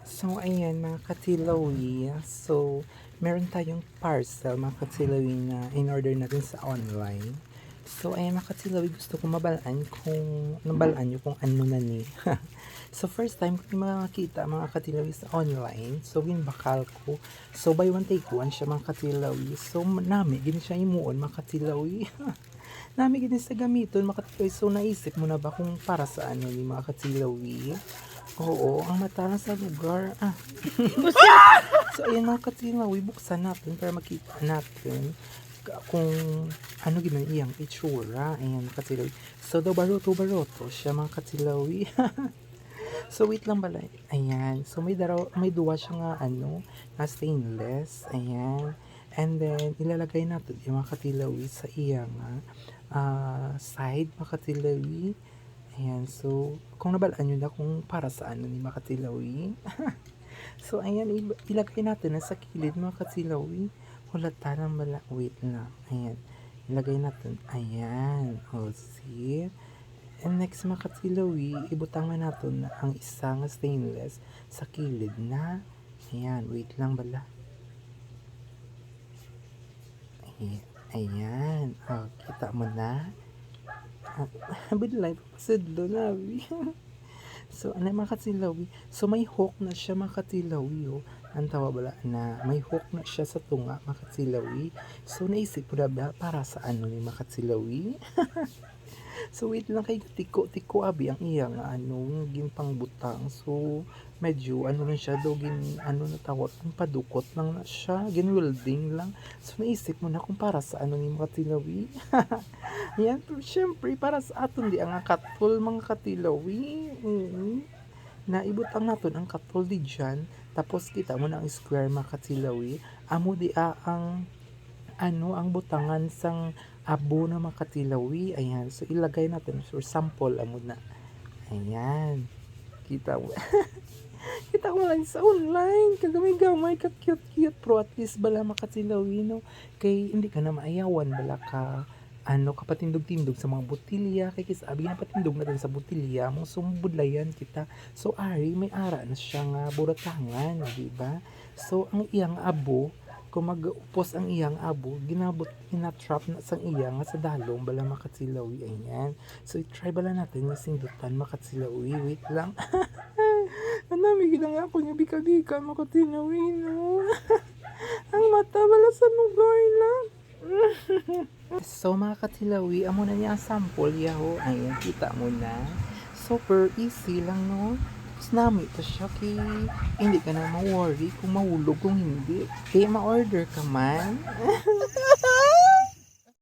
So, ayan mga katilawi. So, meron tayong parcel mga katilawi na in-order natin sa online. So, ayan mga katilawi, gusto ko nabalaan nyo kung ano na ni. So, first time ko yung makakita mga katilawi sa online. So, ginbakal ko. So, buy one take one siya mga katilawi. So, nami, gini siya imuon mga katilawi. Nami gini sa gamiton mga katilawi. So, naisip mo na ba kung para sa ano ni mga katilawi? Oo, ang mata na sa lugar. So, ayan mga katilawi, buksan natin para makita natin kung ano ginawa iyang itsura. Ayan mga katilawi. So, daw baroto siya mga katilawi. So, wait lang pala. Ayan. So, may duwa siya nga na stainless. Ayan. And then, ilalagay natin yung mga katilawi sa iyang side mga katilawi. Ayan, so, kung nabalaan nyo na kung para saan ni mga katilawi. So, ayan, ilagay natin na sa kilid mga katilawi. Hulata ng wait lang. Ayan, ilagay natin. Ayan, o, see? And next mga katilawi, ibutang na natin ang isang stainless sa kilid na. Ayan, wait lang bala. Ayan, o, kita mo na. Bidlay pa pasidlo na. So, ano mga katilawi? So, may hook na siya mga katilawi. Oh. Ang tawa bala na may hook na siya sa tunga mga katilawi. So, naisip ko na ba para sa ano ni mga katilawi? So, wait lang kay tiko abi ang iya nga gimpang butang. So, medyo lang siya daw na tawag, padukot lang na siya, welding lang. So, naisip mo na kung para sa ano ni mga katilawi. Yan, pero syempre, para sa aton di ang katol mga katilawi. Na ibutang naton ang katol di dyan. Tapos kita mo na ang square mga katilawi. Amo di ang butangan sang abo na mga katilawi. Ayan, so ilagay natin for sample amo na. Ayan, kita mo. Kita ko lang sa online, kagamay-gamay, ka-cute-cute, pro at least bala makatilawi, no? Kay hindi ka na maayawan, bala ka, kapatindog-tindog sa mga botilya, kay kisabi na patindog natin sa botilya, mong sumbudlayan kita. So, ari, may ara na siya nga buratangan, di ba? So, ang iyang abo, kung mag-upos ang iyang abo, ginatrap na sang iyang nga sa dalong, bala makatilawi, ayan. So, try bala natin yung sindutan makatilawi, wait lang. Anami gina nga ako niya bika-bika makatinawi no. Ang mata bala sa lugar lang. So mga katilawi, amo na niya ang sample yaho. Ayan, kita mo na. Super easy lang no. Tapos nami ito siya hindi ka na ma-worry kung mahulog kung hindi. Kaya ma-order ka man.